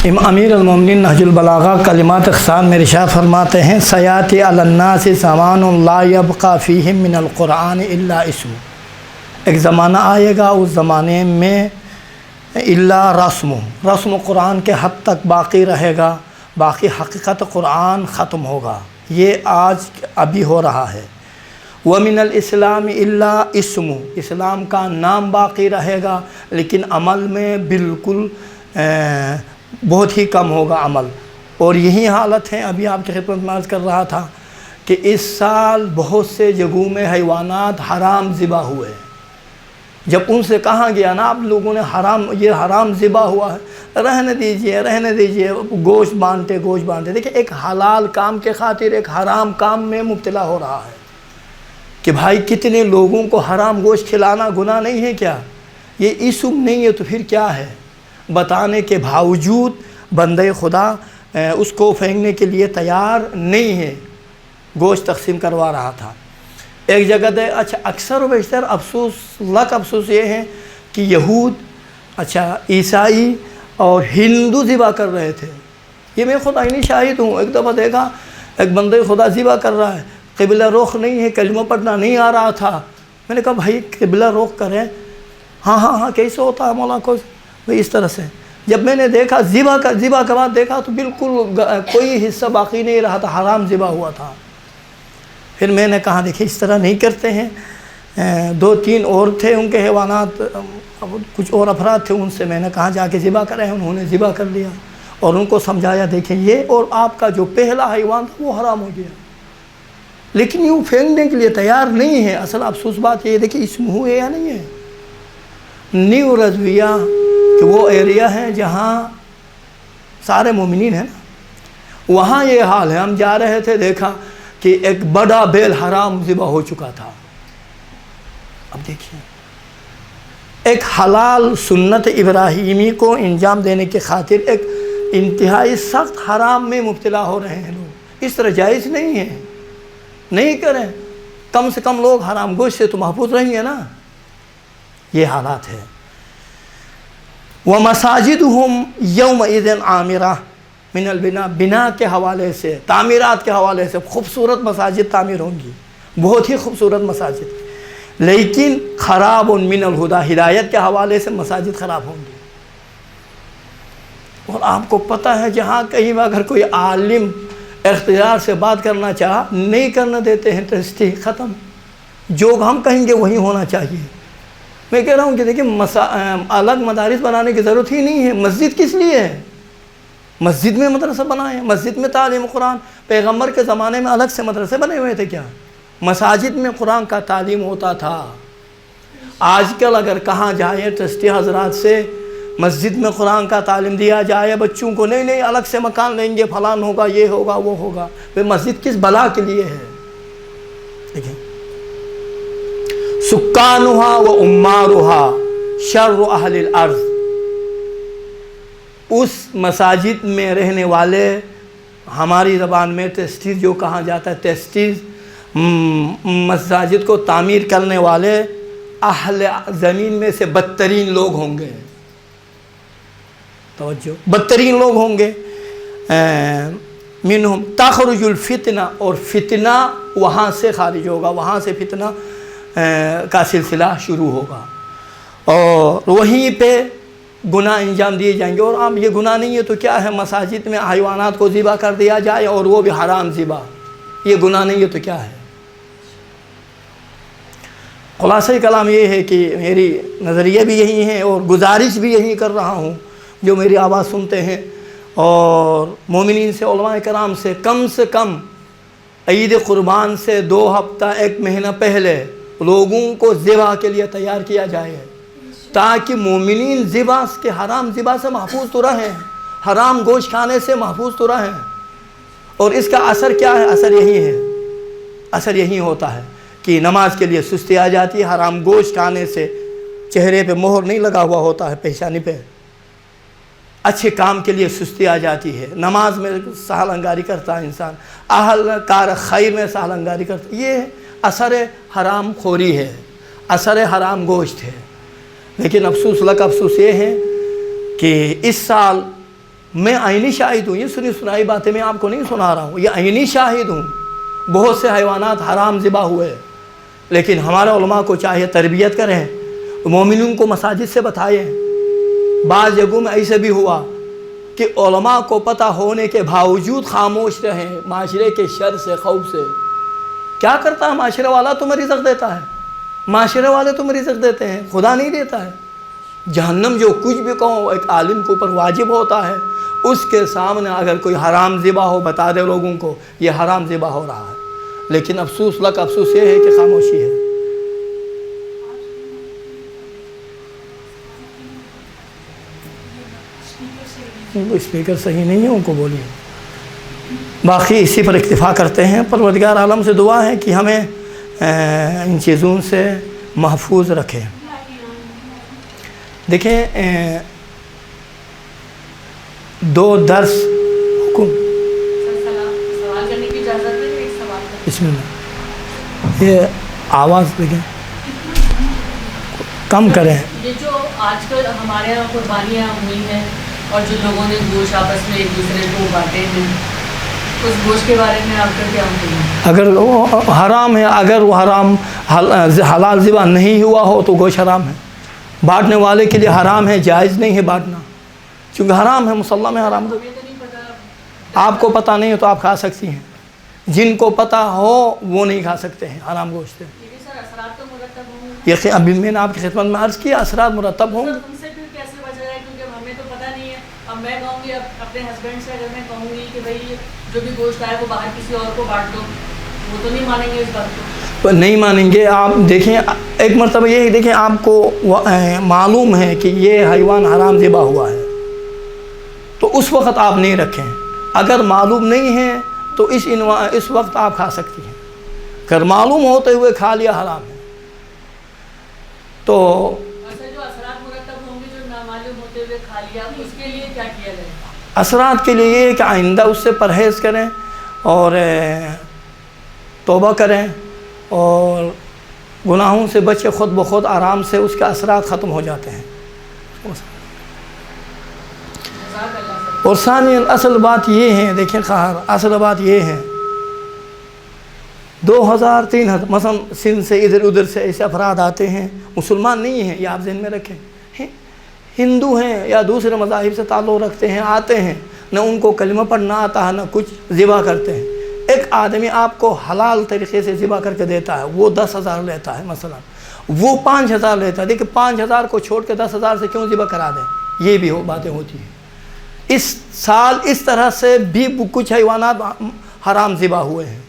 امیر المومنین نہج البلاغہ کلمات اقسام میں ارشاد فرماتے ہیں سیاتی علی الناس زمان لا یبقى فیہم من القرآن الا اسم، ایک زمانہ آئے گا اس زمانے میں الا رسم قرآن کے حد تک باقی رہے گا، باقی حقیقت قرآن ختم ہوگا، یہ آج ابھی ہو رہا ہے۔ وَمِنَ الْإِسْلَامِ إِلَّا اسم، اسلام کا نام باقی رہے گا لیکن عمل میں بالکل بہت ہی کم ہوگا عمل، اور یہی حالت ہے۔ ابھی آپ کی خدمت میں عرض کر رہا تھا کہ اس سال بہت سے جگہوں میں حیوانات حرام ذبح ہوئے، جب ان سے کہا گیا نا آپ لوگوں نے یہ حرام ذبح ہوا ہے، رہنے دیجئے، گوشت بانٹے۔ دیکھیں ایک حلال کام کے خاطر ایک حرام کام میں مبتلا ہو رہا ہے کہ بھائی کتنے لوگوں کو حرام گوشت کھلانا گناہ نہیں ہے کیا؟ یہ اسم نہیں ہے تو پھر کیا ہے؟ بتانے کے باوجود بندے خدا اس کو پھینکنے کے لیے تیار نہیں ہے، گوشت تقسیم کروا رہا تھا۔ ایک جگہ دے اکثر و بیشتر افسوس یہ ہے کہ یہود عیسائی اور ہندو ذبح کر رہے تھے۔ یہ میں خود عینی شاہد ہوں، ایک دفعہ دیکھا ایک بندے خدا ذبح کر رہا ہے، قبلہ رخ نہیں ہے، کلمہ پڑھنا نہیں آ رہا تھا۔ میں نے کہا بھائی قبلہ رخ کریں، ہاں کیسے ہوتا ہے مولا کو بھائی اس طرح سے۔ جب میں نے دیکھا ذبح کے بعد دیکھا تو بالکل کوئی حصہ باقی نہیں رہا تھا، حرام ذبح ہوا تھا۔ پھر میں نے کہا دیکھیں اس طرح نہیں کرتے ہیں۔ 2-3 اور تھے ان کے حیوانات، کچھ اور افراد تھے، ان سے میں نے کہا جا کے ذبح کریں، انہوں نے ذبح کر لیا اور ان کو سمجھایا دیکھیں یہ اور آپ کا جو پہلا حیوان تھا وہ حرام ہو گیا، لیکن یوں پھینکنے کے لیے تیار نہیں ہے۔ اصل افسوس بات یہ دیکھیں اسم ہوئے یا نہیں ہے۔ نیو رضویہ کہ وہ ایریا ہے جہاں سارے مومنین ہیں نا، وہاں یہ حال ہے۔ ہم جا رہے تھے، دیکھا کہ ایک بڑا بیل حرام ذبح ہو چکا تھا۔ اب دیکھیے ایک حلال سنت ابراہیمی کو انجام دینے کی خاطر ایک انتہائی سخت حرام میں مبتلا ہو رہے ہیں لوگ۔ اس طرح جائز نہیں ہے، نہیں کریں، کم سے کم لوگ حرام گوشت سے تو محفوظ رہیں گے نا۔ یہ حالات ہے۔ وَمَسَاجِدُهُمْ يَوْمَئِذٍ عَامِرَةٌ مِنَ الْبِنَاءِ، بنا کے حوالے سے، تعمیرات کے حوالے سے خوبصورت مساجد تعمیر ہوں گی، بہت ہی خوبصورت مساجد، لیکن خراب من الہدیٰ، ہدایت کے حوالے سے مساجد خراب ہوں گی۔ اور آپ کو پتہ ہے جہاں کہیں اگر کوئی عالم اختیار سے بات کرنا چاہا نہیں کرنا دیتے ہیں، ٹرسٹی ختم، جو ہم کہیں گے وہی ہونا چاہیے۔ میں کہہ رہا ہوں کہ دیکھیں الگ مدارس بنانے کی ضرورت ہی نہیں ہے۔ مسجد کس لیے ہے؟ مسجد میں مدرسہ بنائیں، مسجد میں تعلیم قرآن۔ پیغمبر کے زمانے میں الگ سے مدرسے بنے ہوئے تھے کیا؟ مساجد میں قرآن کا تعلیم ہوتا تھا۔ آج کل اگر کہاں جائے ٹرسٹی حضرات سے مسجد میں قرآن کا تعلیم دیا جائے بچوں کو، نہیں الگ سے مکان لیں گے، فلان ہوگا، یہ ہوگا، وہ ہوگا۔ پھر مسجد کس بلا کے لیے ہے؟ دیکھیں سکانہا و امارہا شر اہل الارض، اس مساجد میں رہنے والے، ہماری زبان میں ٹرسٹیز جو کہا جاتا ہے، ٹرسٹیز مساجد کو تعمیر کرنے والے اہل زمین میں سے بدترین لوگ ہوں گے۔ توجہ، بدترین لوگ ہوں گے۔ منہم تخرج الفتنہ، اور فتنہ وہاں سے خارج ہوگا، وہاں سے فتنہ کا سلسلہ شروع ہوگا، اور وہیں پہ گناہ انجام دیے جائیں گے۔ اور اب یہ گناہ نہیں ہے تو کیا ہے؟ مساجد میں حیوانات کو ذبح کر دیا جائے اور وہ بھی حرام ذبح، یہ گناہ نہیں ہے تو کیا ہے؟ خلاصہ کلام یہ ہے کہ میری نظریہ بھی یہی ہے اور گزارش بھی یہی کر رہا ہوں، جو میری آواز سنتے ہیں اور مومنین سے، علماء کرام سے کم عید قربان سے 2 ہفتہ 1 مہینہ پہلے لوگوں کو ذبح کے لیے تیار کیا جائے، تاکہ مومنین ذبح کے حرام ذبح سے محفوظ تو رہیں، حرام گوشت کھانے سے محفوظ تو رہیں۔ اور اس کا اثر کیا ہے؟ اثر یہی ہے، اثر یہی ہوتا ہے کہ نماز کے لیے سستی آ جاتی ہے۔ حرام گوشت کھانے سے چہرے پہ مہر نہیں لگا ہوا ہوتا ہے، پیشانی پہ، اچھے کام کے لیے سستی آ جاتی ہے، نماز میں سہل انگاری کرتا ہے انسان، اہل کار خیر میں سہل انگاری کرتا ہے۔ یہ اثر حرام خوری ہے، اثر حرام گوشت ہے۔ لیکن افسوس یہ ہے کہ اس سال میں عینی شاہد ہوں، یہ سنی سنائی باتیں میں آپ کو نہیں سنا رہا ہوں، یہ عینی شاہد ہوں۔ بہت سے حیوانات حرام ذبح ہوئے، لیکن ہمارے علماء کو چاہیے تربیت کریں، مومنین کو مساجد سے بتائیں۔ بعض جگہوں میں ایسے بھی ہوا کہ علماء کو پتہ ہونے کے باوجود خاموش رہیں معاشرے کے شر سے، خوف سے۔ کیا کرتا ہے معاشرے والا؟ تمہیں رزق دیتا ہے، معاشرے والے تمہیں رزق دیتے ہیں، خدا نہیں دیتا ہے۔ جہنم جو کچھ بھی کہو ایک عالم کے اوپر واجب ہوتا ہے، اس کے سامنے اگر کوئی حرام ذبح ہو بتا دے لوگوں کو یہ حرام ذبح ہو رہا ہے، لیکن افسوس افسوس یہ ہے کہ خاموشی ہے۔ اسپیکر صحیح نہیں ہے، ان کو بولیے۔ باقی اسی پر اکتفا کرتے ہیں۔ پروردگار عالم سے دعا ہے کہ ہمیں ان چیزوں سے محفوظ رکھے۔ دیکھیں، دو درس حکم، سوال کرنے کی اجازت ہے؟ ایک سوال بسم اللہ، یہ آواز دیکھیں کم کریں۔ یہ جو آج کل ہمارے یہاں قربانیاں ہوئی ہیں اور جو لوگوں نے گوشت آپس میں ایک دوسرے کو بانٹے ہیں، اس گوشت کے بارے میں آپ کا کیا مطلب ہے؟ اگر وہ حرام ہے، اگر وہ حرام حلال ذبح نہیں ہوا ہو تو گوشت حرام ہے، بانٹنے والے کے لیے حرام ہے، جائز نہیں ہے بانٹنا، چونکہ حرام ہے، مسلح میں حرام ہے۔ ہمیں تو نہیں پتا۔ آپ کو پتہ نہیں ہو تو آپ کھا سکتی ہیں، جن کو پتہ ہو وہ نہیں کھا سکتے ہیں حرام گوشت ہے۔ یہ بھی سر اثرات تو مرتب ہوں گے۔ یقین ابھی میں نے آپ کی خدمت میں عرض کیا، اثرات مرتب ہوں گے۔ سر تم سے پھر کیسے بچا جائے؟ کیونکہ ہمیں تو پتہ نہیں ہے۔ اب میں کہوں گی اپنے ہسبینڈ سے، اگر میں کہوں گی کہ بھائی جو بھی گوشت آئے وہ باہر کسی اور کو بانٹ دو، وہ تو نہیں مانیں گے اس بات کو؟ نہیں مانیں گے۔ آپ دیکھیں، ایک مرتبہ یہ دیکھیں، آپ کو معلوم ہے کہ یہ حیوان حرام ذبح ہوا ہے تو اس وقت آپ نہیں رکھیں۔ اگر معلوم نہیں ہے تو اس وقت آپ کھا سکتی ہیں، اگر معلوم ہوتے ہوئے کھا لیا حرام ہے تو جو اثرات مرتب ہوں گے جو نامعلوم ہوتے ہوئے کھا لیا، اس کے لیے کیا کیا جائے؟ اثرات کے لیے یہ ہے کہ آئندہ اس سے پرہیز کریں اور توبہ کریں اور گناہوں سے بچے، خود بخود آرام سے اس کے اثرات ختم ہو جاتے ہیں۔ اور ثانیاً اصل بات یہ ہے، دیکھیں خواہر، اصل بات یہ ہے 2000-3000 مثلا سندھ سے ادھر ادھر سے ایسے افراد آتے ہیں، مسلمان نہیں ہیں، یہ آپ ذہن میں رکھیں، ہندو ہیں یا دوسرے مذاہب سے تعلق رکھتے ہیں، آتے ہیں، نہ ان کو کلمہ پڑھنا آتا ہے، نہ کچھ ذبح کرتے ہیں۔ ایک آدمی آپ کو حلال طریقے سے ذبح کر کے دیتا ہے، وہ 10,000 لیتا ہے مثلا، وہ 5,000 لیتا ہے، دیکھیں 5,000 کو چھوڑ کے 10,000 سے کیوں ذبح کرا دیں؟ یہ بھی باتیں ہوتی ہیں۔ اس سال اس طرح سے بھی کچھ حیوانات حرام ذبح ہوئے ہیں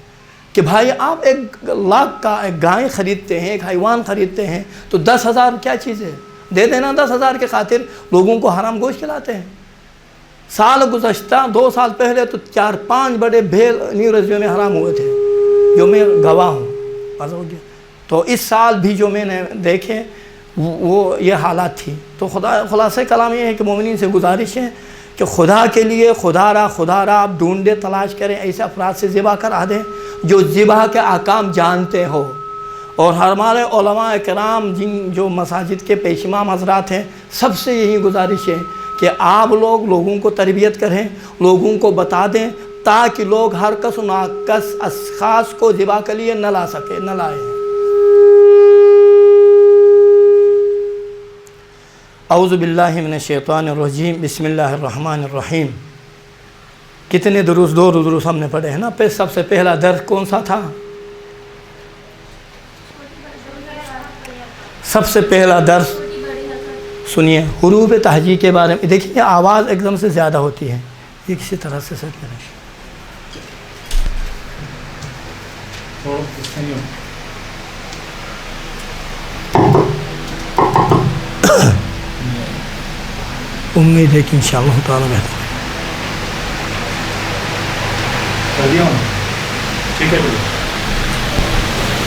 کہ بھائی آپ 1,00,000 کا ایک گائے خریدتے ہیں، ایک حیوان خریدتے ہیں تو 10,000 کیا چیز ہے؟ دے دینا 10,000 کے خاطر لوگوں کو حرام گوشت کھلاتے ہیں۔ سال گزشتہ 2 سال پہلے تو 4-5 بڑے بھیل نیو رضیوں میں حرام ہوئے تھے، جو میں گواہ ہوں۔ تو اس سال بھی جو میں نے دیکھے وہ یہ حالات تھی۔ تو خلاصہ کلام یہ ہے کہ مومنین سے گزارش ہے کہ خدا کے لیے خدا را آپ ڈھونڈے، تلاش کریں، ایسے افراد سے ذبح کرا دیں جو ذبح کے احکام جانتے ہو۔ اور ہمارے علماء کرام جو مساجد کے پیش امام حضرات ہیں، سب سے یہی گزارش ہے کہ آپ لوگوں کو تربیت کریں، لوگوں کو بتا دیں تاکہ لوگ ہر کس و ناقص اشخاص کو ذبح کے لیے نہ لائیں۔ اعوذ باللہ من الشیطان الرجیم، بسم اللہ الرحمن الرحیم۔ کتنے دروس؟ 2 دروس ہم نے پڑھے ہیں نا۔ سب سے پہلا درس کون سا تھا؟ سب سے پہلا درس سنیے حروف تہجی کے بارے میں۔ دیکھیے آواز ایک دم سے زیادہ ہوتی ہے، یہ کسی طرح سے سیٹ کریں۔ امید ہے کہ انشاءاللہ تعالیٰ بہتر۔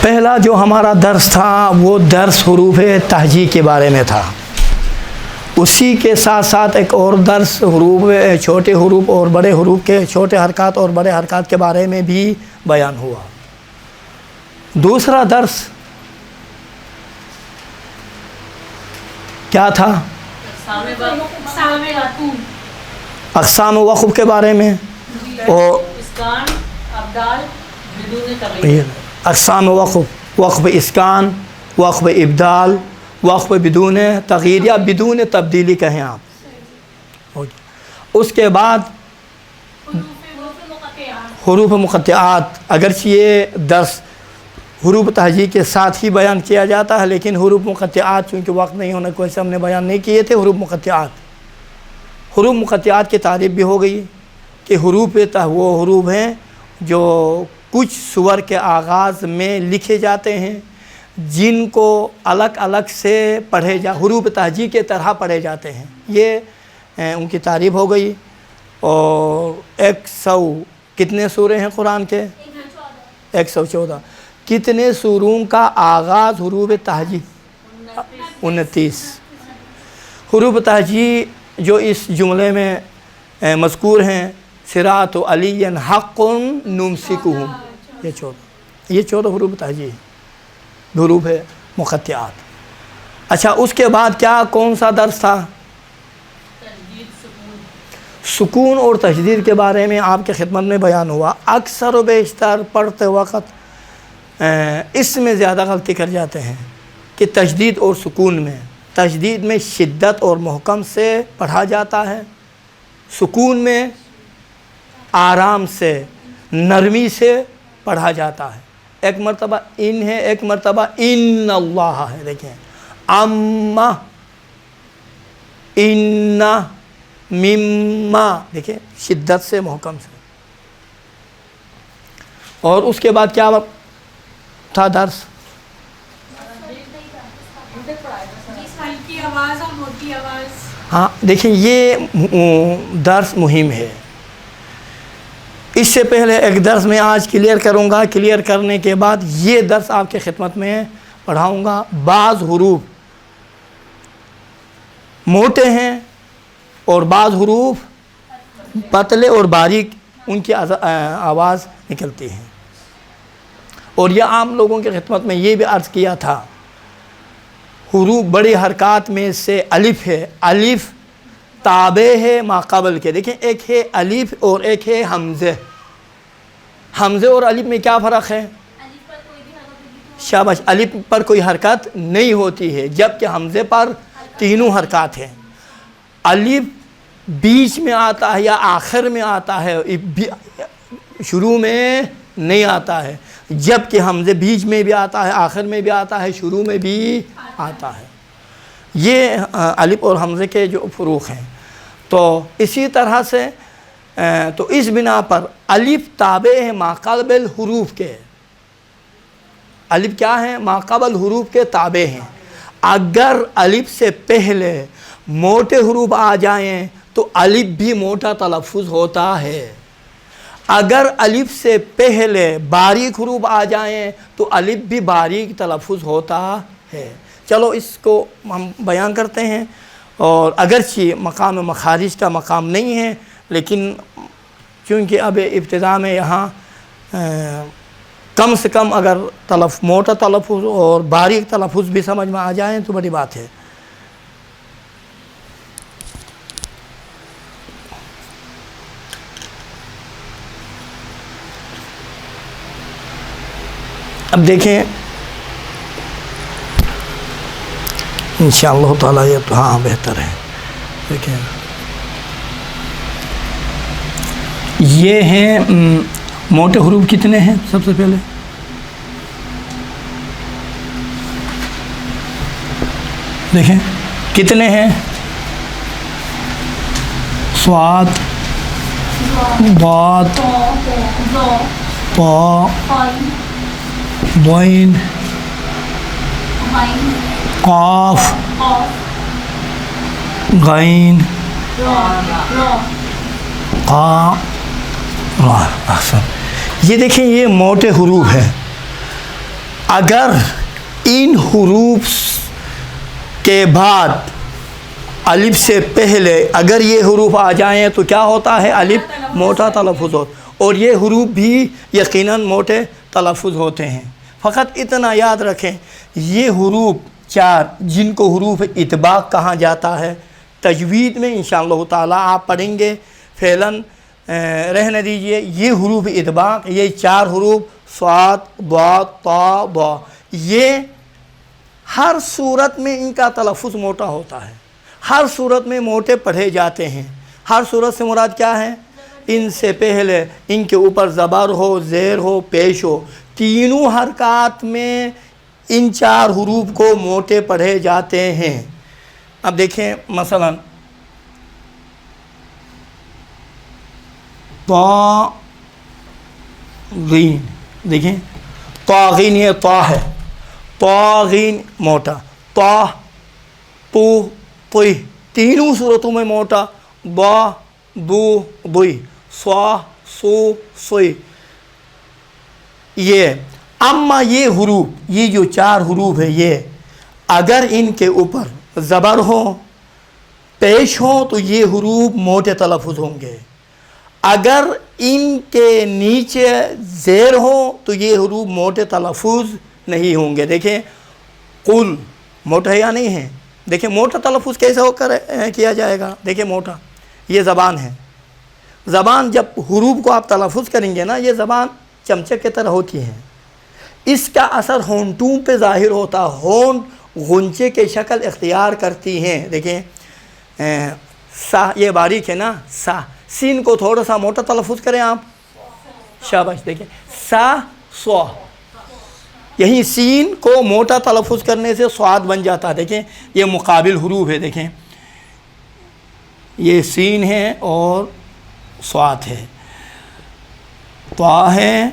پہلا جو ہمارا درس تھا وہ درس حروف تہجی کے بارے میں تھا۔ اسی کے ساتھ ساتھ ایک اور درس حروف، چھوٹے حروف اور بڑے حروف کے، چھوٹے حرکات اور بڑے حرکات کے بارے میں بھی بیان ہوا۔ دوسرا درس کیا تھا؟ اقسام وقف کے بارے میں اور اسکان ابدال بدون تغییر. اقسام وقف، وقف اسکان، وقف ابدال، وقف بدون تغییر یا بدون تبدیلی کہیں آپ. اس کے بعد حروف مقطعات، اگرچہ یہ درس حروف تہجی کے ساتھ ہی بیان کیا جاتا ہے، لیکن حروف مقطعات چونکہ وقت نہیں ہونے کی وجہ سے ہم نے بیان نہیں کیے تھے. حروف مقطعات کی تعریف بھی ہو گئی کہ حروف وہ حروف ہیں جو کچھ سور کے آغاز میں لکھے جاتے ہیں، جن کو الگ الگ سے حروف تہجی کے طرح پڑھے جاتے ہیں. یہ ان کی تعریف ہو گئی. اور 100 کتنے سورے ہیں قرآن کے؟ 114. کتنے سوروں کا آغاز حروف تہجی؟ 29. حروف تہجی جو اس جملے میں مذکور ہیں، صراط علی حق نمسکہم، یہ 14 حروف تہجی ہیں، حروف مقطعات. اچھا، اس کے بعد کیا کون سا درس تھا؟ سکون اور تشدید کے بارے میں آپ کے خدمت میں بیان ہوا. اکثر و بیشتر پڑھتے وقت اس میں زیادہ غلطی کر جاتے ہیں کہ تشدید اور سکون میں، تشدید میں شدت اور محکم سے پڑھا جاتا ہے، سکون میں آرام سے نرمی سے پڑھا جاتا ہے. ایک مرتبہ ان ہے، ایک مرتبہ ان اللہ ہے. دیکھیں، اما، ان، مما، دیکھیں شدت سے محکم سے. اور اس کے بعد کیا تھا درس؟ آواز اور موٹی آواز. ہاں دیکھیں، یہ درس مہم ہے. اس سے پہلے ایک درس میں آج کلیئر کروں گا، کلیئر کرنے کے بعد یہ درس آپ کے خدمت میں پڑھاؤں گا. بعض حروف موٹے ہیں اور بعض حروف پتلے اور باریک ان کی آواز نکلتی ہے. اور یہ عام لوگوں کی خدمت میں یہ بھی عرض کیا تھا، حروف بڑی حرکات میں سے الف ہے، الف تابع ہے ما قبل کے. دیکھیں، ایک ہے الف اور ایک ہے حمزے. حمزے اور الف میں کیا فرق ہے؟ شاباش، الف پر کوئی حرکت نہیں ہوتی ہے، جبکہ حمزے پر تینوں حرکات ہیں. الف بیچ میں آتا ہے یا آخر میں آتا ہے، شروع میں نہیں آتا ہے، جبکہ حمزے بیچ میں بھی آتا ہے، آخر میں بھی آتا ہے، شروع میں بھی آتا ہے. یہ الف اور حمزے کے جو فروق ہیں. تو اسی طرح سے تو اس بنا پر الف تابع ہے ما قبل حروف کے. الف کیا ہے؟ ما قبل حروف کے تابع ہیں. اگر الف سے پہلے موٹے حروف آ جائیں تو الف بھی موٹا تلفظ ہوتا ہے. اگر الف سے پہلے باریک حروف آ جائیں تو الف بھی باریک تلفظ ہوتا ہے. چلو اس کو ہم بیان کرتے ہیں. اور اگرچہ مقام مخارج کا مقام نہیں ہے، لیکن چونکہ اب ابتدا میں یہاں کم سے کم اگر موٹا تلفظ اور باریک تلفظ بھی سمجھ میں آ جائیں تو بڑی بات ہے. اب دیکھیں انشاءاللہ تعالیٰ یہ تو ہاں بہتر ہے. دیکھیں یہ ہیں موٹے حروف کتنے ہیں؟ سب سے پہلے دیکھیں کتنے ہیں؟ صاد، ضاد، طا، ضین، قاف، غین، قا، را. یہ دیکھیں یہ موٹے حروف ہیں. اگر ان حروف کے بعد الف سے پہلے اگر یہ حروف آ جائیں تو کیا ہوتا ہے؟ الف موٹا تلفظ ہوتا، اور یہ حروف بھی یقیناً موٹے تلفظ ہوتے ہیں. فقط اتنا یاد رکھیں، یہ حروف 4 جن کو حروف اطباق کہا جاتا ہے، تجوید میں انشاءاللہ تعالیٰ آپ پڑھیں گے فعلاً رہنے دیجئے. یہ حروف اطباق، یہ 4 حروف صاد ضاد طا ضا، یہ ہر صورت میں ان کا تلفظ موٹا ہوتا ہے، ہر صورت میں موٹے پڑھے جاتے ہیں. ہر صورت سے مراد کیا ہے؟ ان سے پہلے ان کے اوپر زبر ہو، زیر ہو، پیش ہو، تینوں حرکات میں ان 4 حروف کو موٹے پڑھے جاتے ہیں. اب دیکھیں مثلا طاغین، دیکھیں طاغین، یہ طا ہے، طاغین موٹا، طا تو طی، تینوں صورتوں میں موٹا، با دو بئی، صا سو سوئی. یہ اما یہ حروف، یہ جو 4 حروف ہے، یہ اگر ان کے اوپر زبر ہو، پیش ہو تو یہ حروف موٹے تلفظ ہوں گے. اگر ان کے نیچے زیر ہو تو یہ حروف موٹے تلفظ نہیں ہوں گے. دیکھیں قل موٹا ہے یا نہیں ہے؟ دیکھیں موٹا تلفظ کیسے ہو کر کیا جائے گا. دیکھیں موٹا، یہ زبان ہے، زبان جب حروف کو آپ تلفظ کریں گے نا، یہ زبان چمچے کی طرح ہوتی ہے، اس کا اثر ہونٹوں پہ ظاہر ہوتا، ہونٹ غنچے کے شکل اختیار کرتی ہیں. دیکھیں سا، یہ باریک ہے نا، سا، سین کو تھوڑا سا موٹا تلفظ کریں آپ، شاباش. دیکھیں سا سوا، یہی سین کو موٹا تلفظ کرنے سے سواد بن جاتا ہے. دیکھیں یہ مقابل حروف ہے، دیکھیں یہ سین ہے اور سواد ہے، طا ہے،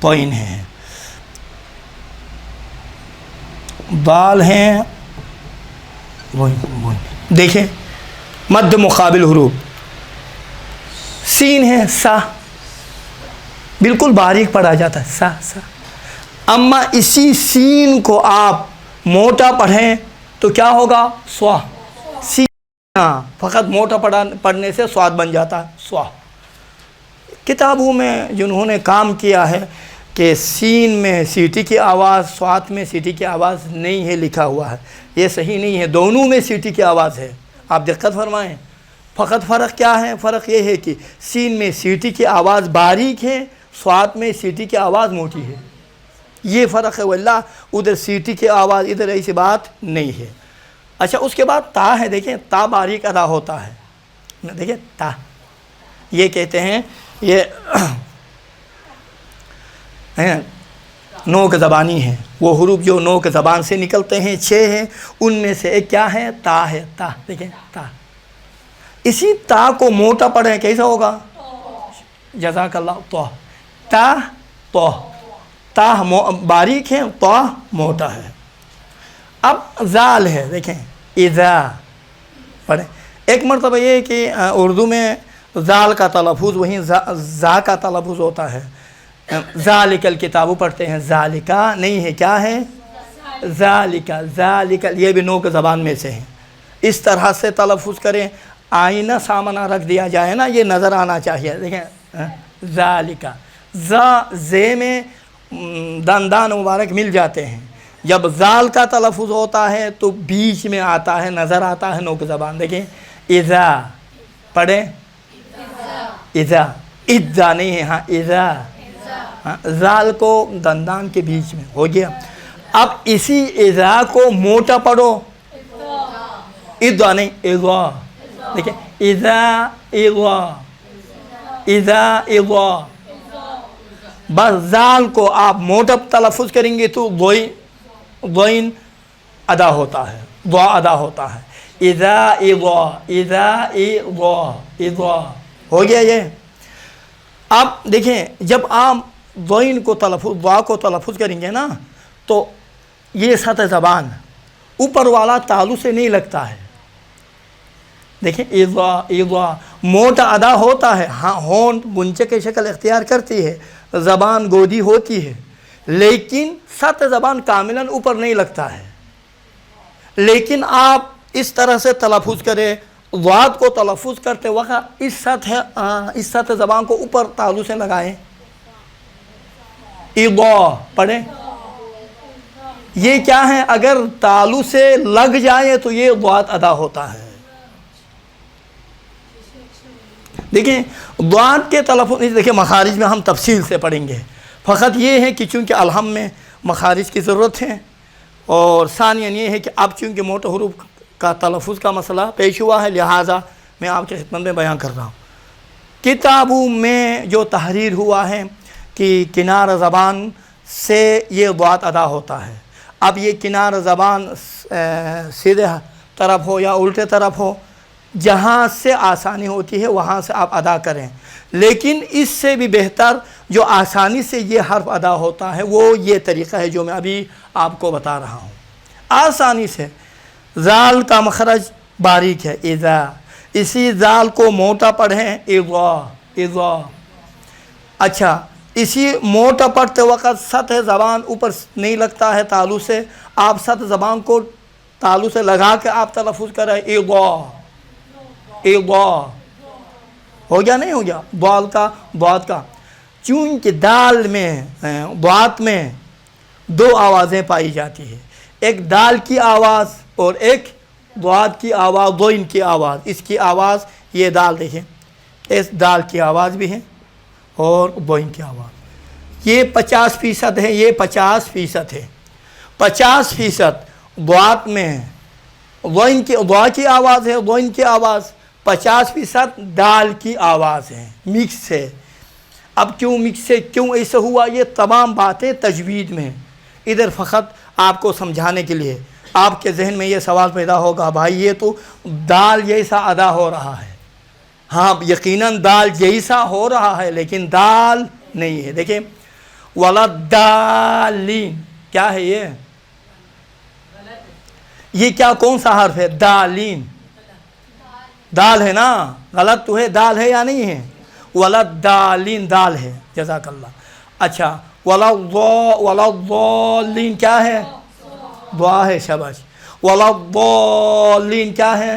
طین ہے، دال ہے، دیکھیں مد مقابل حروف. سین ہے، سا بالکل باریک پڑھا جاتا ہے، سا سا. اما اسی سین کو آپ موٹا پڑھیں تو کیا ہوگا؟ سوا. سین فقط موٹا پڑھنے سے سواد بن جاتا ہے، سوا. کتابوں میں جنہوں نے کام کیا ہے کہ سین میں سیٹی کی آواز، سواد میں سیٹی کی آواز نہیں ہے لکھا ہوا ہے، یہ صحیح نہیں ہے، دونوں میں سیٹی کی آواز ہے. آپ دقت فرمائیں. فقط فرق کیا ہے؟ فرق یہ ہے کہ سین میں سیٹی کی آواز باریک ہے، سواد میں سیٹی کی آواز موٹی ہے، یہ فرق ہے. واللہ ادھر سیٹی کی آواز، ادھر ایسی بات نہیں ہے. اچھا اس کے بعد تا ہے. دیکھیں تا باریک ادا ہوتا ہے، دیکھیں تا، یہ کہتے ہیں یہ نوک زبانی ہے. وہ حروف جو نوک زبان سے نکلتے ہیں 6 ہیں، ان میں سے ایک کیا ہے؟ تا ہے. تا، دیکھیں تا. اسی تا کو موٹا پڑھیں کیسا ہوگا؟ جزاک اللہ. تو تا، تو تا باریک ہے، تو موٹا ہے. اب زال ہے. دیکھیں اذا پڑھیں. ایک مرتبہ یہ ہے کہ اردو میں زال کا تلفظ وہیں زا کا تلفظ ہوتا ہے. ذالک الکتاب پڑھتے ہیں، ذالکا نہیں ہے، کیا ہے؟ ذالکا. ذالکا یہ بھی نوک زبان میں سے ہے. اس طرح سے تلفظ کریں، آئینہ سامنا رکھ دیا جائے نا، یہ نظر آنا چاہیے. دیکھیں ذالکا، زا زے میں دندان مبارک مل جاتے ہیں. جب زال کا تلفظ ہوتا ہے تو بیچ میں آتا ہے، نظر آتا ہے نوک زبان. دیکھیں اذا پڑھیں، اذا، اذا نہیں ہے، ہاں اذا، زال کو دندان کے بیچ میں ہو گیا. اب اسی اذا کو موٹا پڑھو، اذا نہیں، اذا. دیکھیں اذا، اذا، اذا، اذا. بس زال کو آپ موٹا تلفظ کریں گے تو ضین ادا ہوتا ہے، ضا ادا ہوتا ہے. اذا، اذا، اذا، اذا، اذا ہو گیا یہ. اب دیکھیں جب آپ ضین کو تلفظ، ضا کو تلفظ کریں گے نا تو یہ سطح زبان اوپر والا تالو سے نہیں لگتا ہے. دیکھیں اذا، اذا موٹا ادا ہوتا ہے، ہاں ہونٹ گنچے کی شکل اختیار کرتی ہے، زبان گودی ہوتی ہے، لیکن سطح زبان کاملاً اوپر نہیں لگتا ہے. لیکن آپ اس طرح سے تلفظ کریں، ضاد کو تلفظ کرتے وقت اس سطح زبان کو اوپر تالو سے لگائیں. اذا پڑھیں. یہ کیا ہے؟ اگر تالو سے لگ جائے تو یہ ضاد ادا ہوتا ہے. دیکھیں ضاد کے تلفظ، دیکھیں مخارج میں ہم تفصیل سے پڑھیں گے، فقط یہ ہے کہ چونکہ الحم میں مخارج کی ضرورت ہے، اور ثانیاً یہ ہے کہ اب چونکہ موٹے حروف کا تلفظ کا مسئلہ پیش ہوا ہے، لہٰذا میں آپ کی خدمت میں بیان کر رہا ہوں۔ کتابوں میں جو تحریر ہوا ہے کہ کنار زبان سے یہ ضاد ادا ہوتا ہے، اب یہ کنار زبان سیدھے طرف ہو یا الٹے طرف ہو، جہاں سے آسانی ہوتی ہے وہاں سے آپ ادا کریں، لیکن اس سے بھی بہتر جو آسانی سے یہ حرف ادا ہوتا ہے وہ یہ طریقہ ہے جو میں ابھی آپ کو بتا رہا ہوں۔ آسانی سے زال کا مخرج باریک ہے، اذا، اسی زال کو موٹا پڑھیں، اذا، اذا۔ اچھا، اسی موٹا پڑھتے وقت سطح زبان اوپر نہیں لگتا ہے تالو سے، آپ سطح زبان کو تالو سے لگا کے آپ تلفظ کریں، اذا، اذا۔ ہو گیا نہیں ہو گیا؟ ضاد کا چونکہ دال میں ضاد میں دو آوازیں پائی جاتی ہیں، ایک دال کی آواز اور ایک ضاد کی آواز، ضین کی آواز۔ اس کی آواز یہ دال دیکھیں، اس دال کی آواز بھی ہے اور ضین کی آواز، یہ 50% ہے، یہ 50% ہے۔ 50% ضاد میں ضین کی ضاد کی آواز ہے، ضین کی آواز، 50% دال کی آواز ہے، مکس ہے۔ اب کیوں مکس ہے، کیوں ایسا ہوا، یہ تمام باتیں تجوید میں، ادھر فقط آپ کو سمجھانے کے لیے۔ آپ کے ذہن میں یہ سوال پیدا ہوگا، بھائی یہ تو دال جیسا ادا ہو رہا ہے۔ ہاں یقیناً دال جیسا ہو رہا ہے لیکن دال نہیں ہے۔ دیکھیں وَلَدَّالِّينَ، کیا ہے یہ کیا کون سا حرف ہے؟ دالین، دال ہے نا، غلط تو ہے، دال ہے یا نہیں ہے؟ وَلَدَّالِّينَ دال ہے، جزاک اللہ۔ اچھا وَلَضَّالِّينَ کیا ہے؟ دعا ہے، شاباش۔ وَلَضَّالِّينَ کیا ہے؟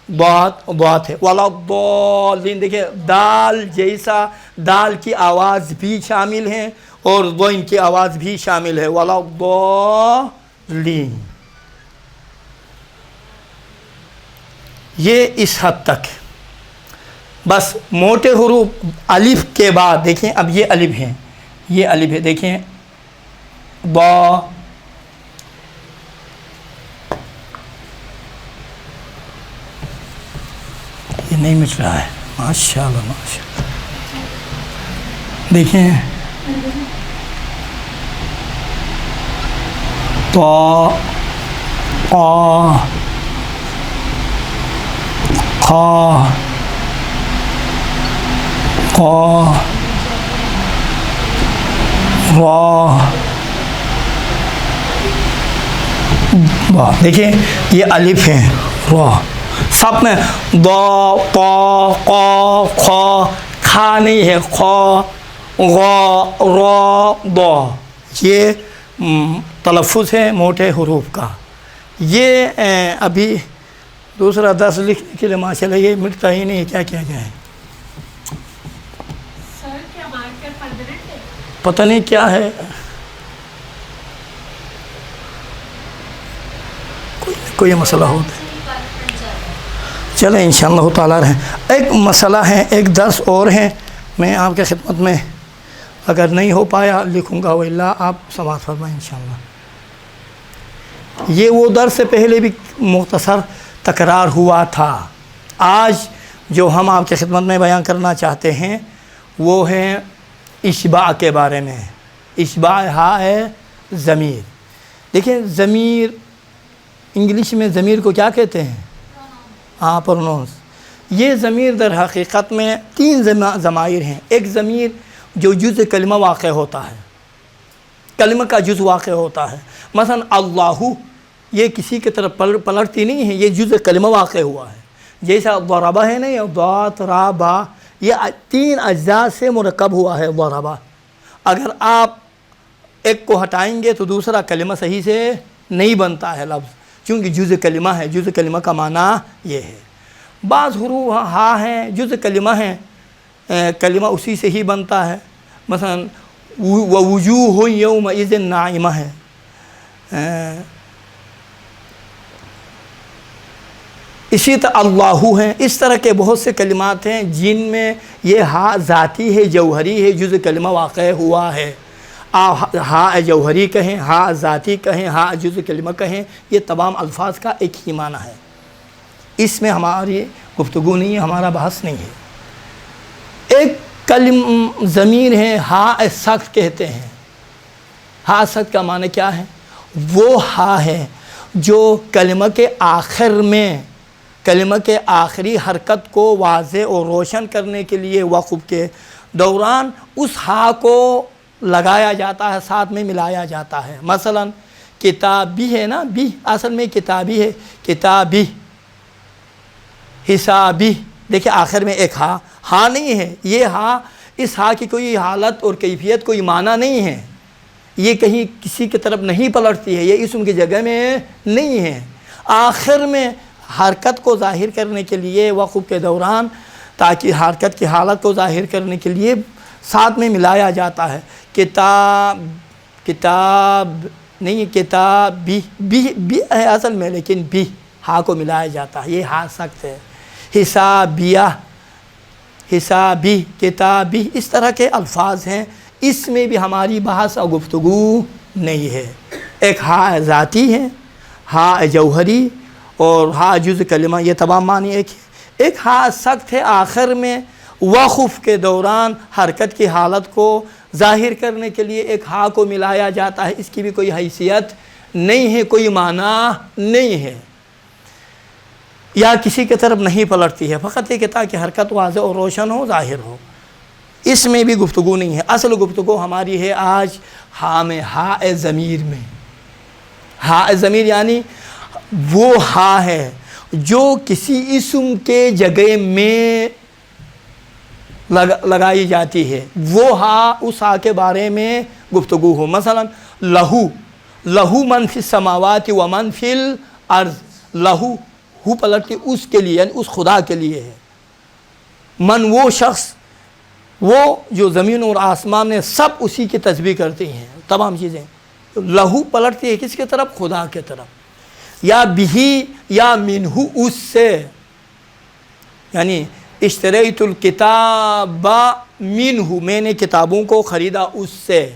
ضاد ہے، وَلَضَّالِّينَ۔ دیکھیں دال جیسا، دال کی آواز بھی شامل ہے اور ضین کی آواز بھی شامل ہے، وَلَضَّالِّينَ۔ یہ اس حد تک بس موٹے حروف الف کے بعد دیکھیں، اب یہ الف ہے، یہ الف ہے، دیکھیں با، یہ نہیں مٹ رہا ہے، ماشاءاللہ ماشاءاللہ۔ دیکھیں طا، قا، قا، قا، را، با۔ دیکھیں یہ الف ہیں، را، سب میں دا، طا، قا، خا، کھا نہیں ہے، خا، غا، را، دا، یہ تلفظ ہے موٹے حروف کا۔ یہ ابھی دوسرا درس لکھنے کے لیے ماشاءاللہ یہ مٹتا ہی نہیں، کیا کیا جائے، پتہ نہیں کیا ہے، کوئی مسئلہ ہوتا ہے۔ چلیں انشاءاللہ تعالیٰ رہیں۔ ایک مسئلہ ہے، ایک درس اور ہے، میں آپ کے خدمت میں اگر نہیں ہو پایا لکھوں گا، وإلا آپ سماعت فرمائیں انشاءاللہ۔ یہ وہ درس سے پہلے بھی مختصر تکرار ہوا تھا۔ آج جو ہم آپ کی خدمت میں بیان کرنا چاہتے ہیں وہ ہے اشباع کے بارے میں۔ اشباع ہا ہے ضمیر۔ دیکھیں ضمیر، انگلش میں ضمیر کو کیا کہتے ہیں؟ پرونونس۔ یہ ضمیر در حقیقت میں 3 ضمائر ہیں۔ ایک ضمیر جو جز کلمہ واقع ہوتا ہے، کلمہ کا جز واقع ہوتا ہے، مثلا اللہ، یہ کسی کی طرف پلٹتی نہیں ہے، یہ جز کلمہ واقع ہوا ہے۔ جیسا ضربہ ہے نا، یہ ضاد، را، با، یہ 3 اجزاء سے مرکب ہوا ہے ضربہ۔ اگر آپ ایک کو ہٹائیں گے تو دوسرا کلمہ صحیح سے نہیں بنتا ہے لفظ، چونکہ جز کلمہ ہے، جز کلمہ کا معنی یہ ہے۔ بعض حروف ہا ہیں، جز کلمہ ہیں، کلمہ اسی سے ہی بنتا ہے، مثلا ووجوہ یومئذ ناعمہ ہے، اسی طرح اللہ ہیں. اس طرح کے بہت سے کلمات ہیں جن میں یہ ہا ذاتی ہے، جوہری ہے، جز کلمہ واقع ہوا ہے. ہا جوہری کہیں، ہا ذاتی کہیں، ہا جز کلمہ کہیں، یہ تمام الفاظ کا ایک ہی معنی ہے. اس میں ہماری گفتگو نہیں ہے، ہمارا بحث نہیں ہے. ایک ضمیر ہے ہا سخت کہتے ہیں. ہا سخت کا معنی کیا ہے؟ وہ ہا ہے جو کلمہ کے آخر میں، کلمہ کے آخری حرکت کو واضح اور روشن کرنے کے لیے وقف کے دوران اس ہا کو لگایا جاتا ہے، ساتھ میں ملایا جاتا ہے. مثلا کتابی ہے نا، بھی اصل میں کتابی ہے، کتابی، حسابی. دیکھیں آخر میں ایک ہا نہیں ہے. یہ ہا، اس ہا کی کوئی حالت اور کیفیت، کوئی معنی نہیں ہے. یہ کہیں کسی کی طرف نہیں پلٹتی ہے، یہ اسم کی جگہ میں نہیں ہے. آخر میں حرکت کو ظاہر کرنے کے لیے وقف کے دوران، تاکہ حرکت کی حالت کو ظاہر کرنے کے لیے ساتھ میں ملایا جاتا ہے. کتاب نہیں، کتاب بھی ہے اصل میں، لیکن بھی ہا کو ملایا جاتا ہے. یہ ہا سخت ہے. حسابیہ، حسابی، کتابی، اس طرح کے الفاظ ہیں. اس میں بھی ہماری بحث اور گفتگو نہیں ہے. ایک ہا ذاتی ہے، ہا جوہری اور ہا جز کلمہ، یہ تمام معنی ایک ہے. ایک ہا سخت ہے، آخر میں وقف کے دوران حرکت کی حالت کو ظاہر کرنے کے لیے ایک ہا کو ملایا جاتا ہے. اس کی بھی کوئی حیثیت نہیں ہے، کوئی معنی نہیں ہے، یا کسی کی طرف نہیں پلٹتی ہے. فقط یہ کہتا کہ حرکت واضح اور روشن ہو، ظاہر ہو. اس میں بھی گفتگو نہیں ہے. اصل گفتگو ہماری ہے آج ہا میں، ہا ضمیر میں. ہا ضمیر یعنی وہ ہا ہے جو کسی اسم کے جگہ میں لگائی جاتی ہے. وہ ہا، اس ہا کے بارے میں گفتگو ہو. مثلا لہو من فی السماوات و من فی الارض. لہو، ہو پلٹتی اس کے لیے، یعنی اس خدا کے لیے ہے. من، وہ شخص، وہ جو زمین اور آسمان میں سب اسی کی تسبیح کرتی ہیں، تمام چیزیں. لہو پلٹتی ہے کس کی طرف؟ خدا کی طرف. یا بھی، یا منہو، اس سے، یعنی اشتریت الکتاب منہو، میں نے کتابوں کو خریدا اس سے.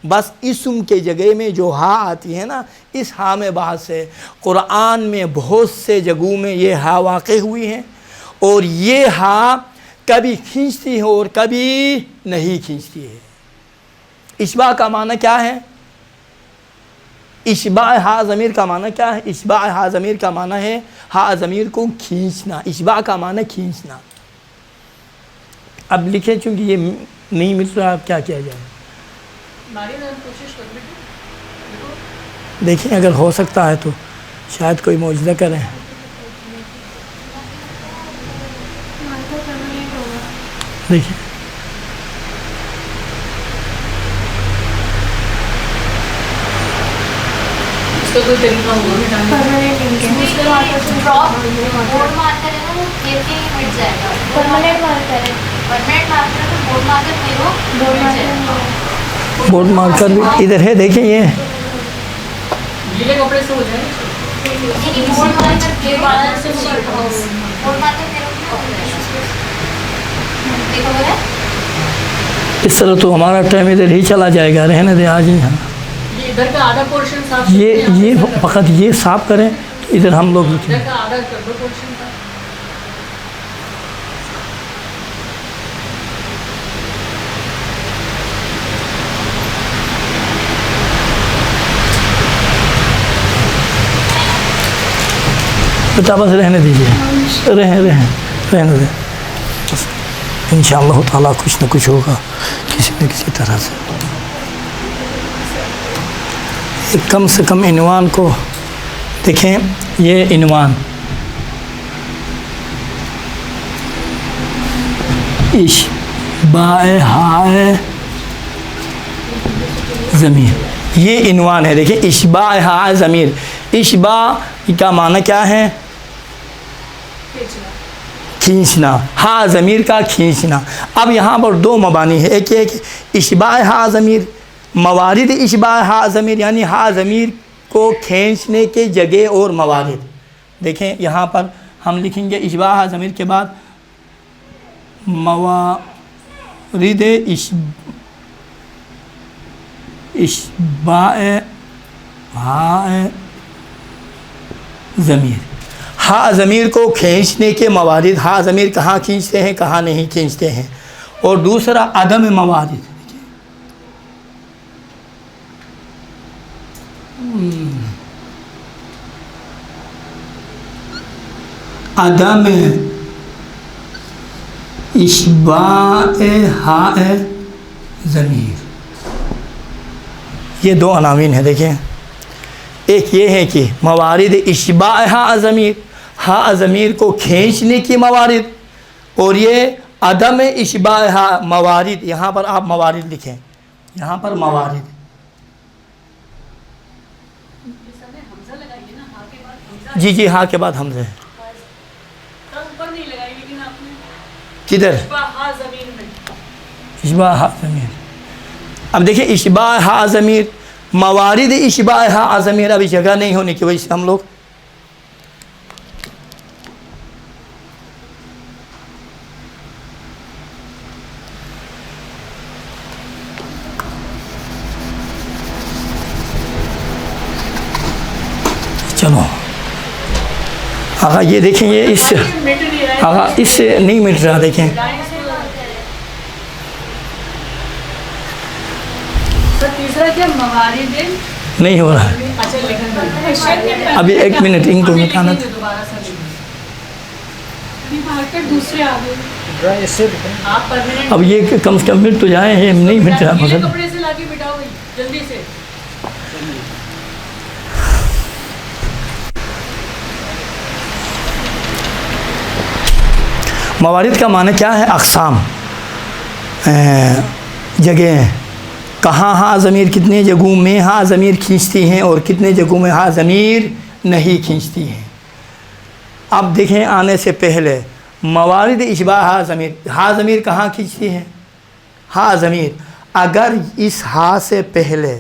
بس اسم کے جگہ میں جو ہا آتی ہے نا، اس ہا میں بحث ہے. قرآن میں بہت سے جگہوں میں یہ ہا واقع ہوئی ہیں، اور یہ ہا کبھی کھینچتی ہے اور کبھی نہیں کھینچتی ہے. اشباع کا معنی کیا ہے؟ اشباع ہا ضمیر کا معنی کیا ہے؟ اشباع ہا ضمیر کا معنی ہے ہا ضمیر کو کھینچنا. اشباع کا معنی کھینچنا. اب لکھیں، چونکہ یہ نہیں مل رہا، اب کیا کیا جائے؟ دیکھیں اگر ہو سکتا ہے تو شاید کوئی معجزہ کریں. دیکھیں اس کا کوئی طریقہ بورڈ مارکر بھی ادھر ہے، دیکھیں یہ گیلے کپڑے سے ہو جائے. اس طرح تو ہمارا ٹائم ادھر ہی چلا جائے گا. رہنے دیں آج ہی. ہاں، ادھر کا آدھا پورشن صاف، یہ فقط یہ صاف کریں، ادھر ہم لوگ لکھیں. ادھر کا آدھا کر دو پورشن کا. بیٹا بس رہنے دیجیے، رہنے دیں. انشاءاللہ تعالیٰ کچھ نہ کچھ ہوگا کسی نہ کسی طرح سے. کم سے کم عنوان کو دیکھیں. یہ عنوان اشباع ہا ضمیر، یہ عنوان ہے. دیکھیں اشباع ہا ضمیر. اشباع کا معنی کیا ہے؟ کھینچنا. ہا ضمیر کا کھینچنا. اب یہاں پر دو مبانی ہے. ایک یہ کہ اشباع ہا ضمیر، موارد اشباع ہا ضمیر، یعنی ہا ضمیر کو کھینچنے کے جگہ اور موارد. دیکھیں یہاں پر ہم لکھیں گے اشباہ ضمیر کے بعد موارد اشباہ ہاء ضمیر. ہاء ضمیر کو کھینچنے کے موارد، ہاء ضمیر کہاں کھینچتے ہیں کہاں نہیں کھینچتے ہیں. اور دوسرا عدم موارد، عدم اشباع ہاء ضمیر. یہ دو عناوین ہیں. دیکھیں، ایک یہ ہے کہ موارد اشباع ہاء ضمیر، ہاء ضمیر کو کھینچنے کی موارد، اور یہ عدم اشباع ہاء موارد. یہاں پر آپ موارد لکھیں، یہاں پر موارد. جی جی، ہاں کے بعد حمزہ ہے. کدھر؟ اشباع ہاء ضمیر. اب دیکھیں اشباع ہاء ضمیر، موارد اشباع ہاء ضمیر. ابھی جگہ نہیں ہونے کی وجہ سے ہم لوگ چلو آقا یہ دیکھیں، یہ اس سے آقا اس سے نہیں مٹ رہا. دیکھیں تیسرا کیا موارد نہیں ہو رہا ہے. ابھی ایک منٹ ان کو مٹانا تھا. اب یہ کم سے کم مٹ تو جائیں، یہ نہیں مٹ رہا. مگر کپڑے سے لا کے مٹاؤ جلدی سے. موارد کا معنی کیا ہے؟ اقسام، جگہیں. کہاں ہاء ضمیر کتنے جگہوں میں ہاء ضمیر کھینچتی ہیں اور کتنے جگہوں میں ہاء ضمیر نہیں کھینچتی ہیں. اب دیکھیں آنے سے پہلے موارد اشباع ہاء ضمیر، ہاء ضمیر کہاں کھینچتی ہے؟ ہاء ضمیر اگر اس ہاء سے پہلے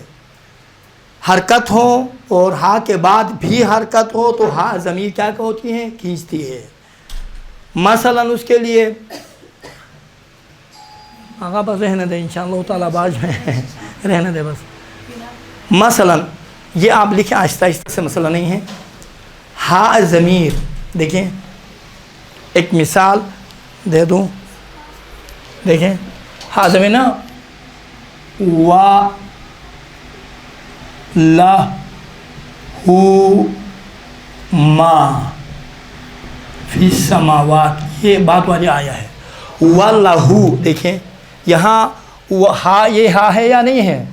حرکت ہو اور ہاء کے بعد بھی حرکت ہو تو ہاء ضمیر کیا ہوتی ہے؟ کھینچتی ہے. مثلا اس کے لیے آقا بس رہنے دیں انشاءاللہ تعالیٰ باج میں رہنے دیں بس. مثلا یہ آپ لکھیں، آہستہ آہستہ سے مسئلہ نہیں ہے. ہاء ضمیر، دیکھیں ایک مثال دے دوں. دیکھیں ہاء ضمیر نا وا لا ہو ما فی السماوات، یہ بات والی آیا ہے. وَلَهُ، دیکھیں یہاں ہاں، یہ ہاں ہے یا نہیں ہے؟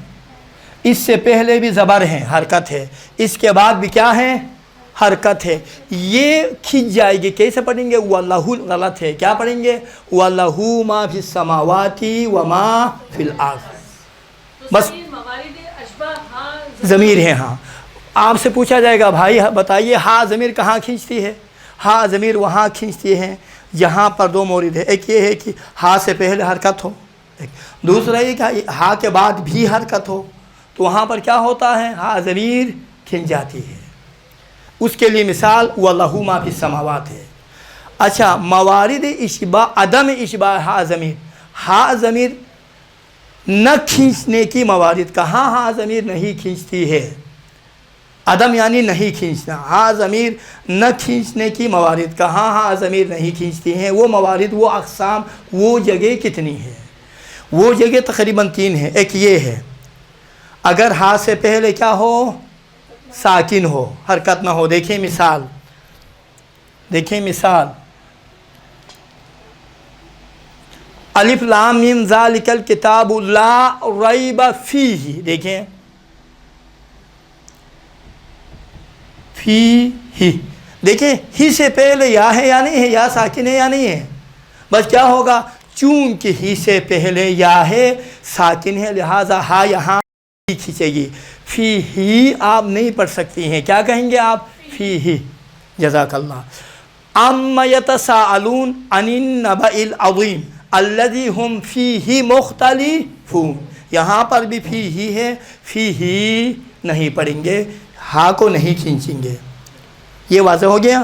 اس سے پہلے بھی زبر ہے، حرکت ہے، اس کے بعد بھی کیا ہے؟ حرکت ہے. یہ کھنچ جائے گی. کیسے پڑھیں گے؟ وَاللَّهُ غلط ہے. کیا پڑھیں گے؟ وَاللَّهُ مَا فِي السَّمَاوَاتِ وَمَا فِي الْأَرْضِ. بس ضمیر ہے. ہاں آپ سے پوچھا جائے گا بھائی بتائیے ہاء ضمیر کہاں کھینچتی ہے؟ ہاء ضمیر وہاں کھینچتی ہے یہاں پر دو مورد ہے. ایک یہ ہے کہ ہاء سے پہلے حرکت ہو، دوسرا یہ کہ ہاء کے بعد بھی حرکت ہو، تو وہاں پر کیا ہوتا ہے؟ ہاء ضمیر کھنچ جاتی ہے. اس کے لیے مثال وَاللَّهُ مَا فِي السَّمَاوَاتِ ہے. اچھا، موارد اشباع عدم اشباع ہاء ضمیر، ہاء ضمیر نہ کھینچنے کی موارد. کہاں ہاء ضمیر نہیں کھینچتی ہے؟ عدم یعنی نہیں کھینچنا. ہاء ضمیر نہ کھینچنے کی موارد، کہاں ہاء ضمیر نہیں کھینچتی ہیں؟ وہ موارد، وہ اقسام، وہ جگہ کتنی ہے؟ وہ جگہ تقریباً 3 ہے. ایک یہ ہے اگر ہاء سے پہلے کیا ہو؟ ساکن ہو، حرکت نہ ہو. دیکھیں مثال، دیکھیں مثال الف لام میم ذالک الکتاب لا ریب فیہ. دیکھیں فیہ، دیکھیں ہی سے پہلے یا ہے یا نہیں ہے؟ یا ساکن ہے یا نہیں ہے؟ بس کیا ہوگا؟ چونکہ ہی سے پہلے یا ہے، ساکن ہے، لہذا ہا یہاں کھینچے گی. فیہ آپ نہیں پڑھ سکتی ہیں. کیا کہیں گے آپ؟ فیہ. جزاک اللہ. اَمَّ يَتَسَاءَلُونَ عَنِ النَّبَإِ الْعَظِيمِ الَّذِي هُمْ فِيهِ مُخْتَلِفُونَ. یہاں پر بھی فیہ ہے، فیہ نہیں پڑھیں گے، ہاں کو نہیں کھینچیں گے. یہ واضح ہو گیا.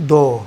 2,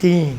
3,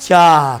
4,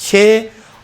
6,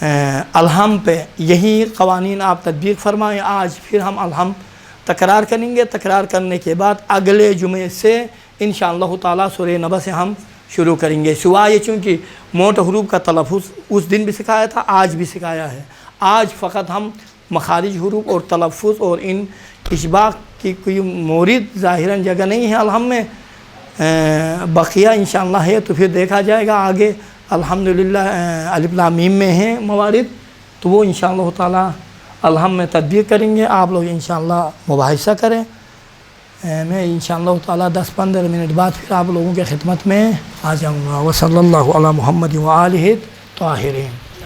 الحم پہ یہی قوانین آپ تطبیق فرمائیں۔ آج پھر ہم الحم تکرار کریں گے، تکرار کرنے کے بعد اگلے جمعے سے انشاءاللہ تعالیٰ سورہ نبا سے ہم شروع کریں گے، سوائے چونکہ موٹے حروف کا تلفظ اس دن بھی سکھایا تھا، آج بھی سکھایا ہے۔ آج فقط ہم مخارج حروف اور تلفظ اور ان اشباع کی کوئی مورد ظاہراً جگہ نہیں ہے الحم میں، بقیہ انشاءاللہ ہے تو پھر دیکھا جائے گا آگے۔ الحمدللہ الف لام میم میں ہیں موارد، تو وہ انشاءاللہ تعالیٰ الحم میں تطبیق کریں گے، آپ لوگ انشاءاللہ مباحثہ کریں۔ میں انشاءاللہ تعالیٰ 10-15 منٹ بعد پھر آپ لوگوں کے خدمت میں آ جاؤں گا۔ وصلی اللہ علی محمد و آلہ الطاہرین۔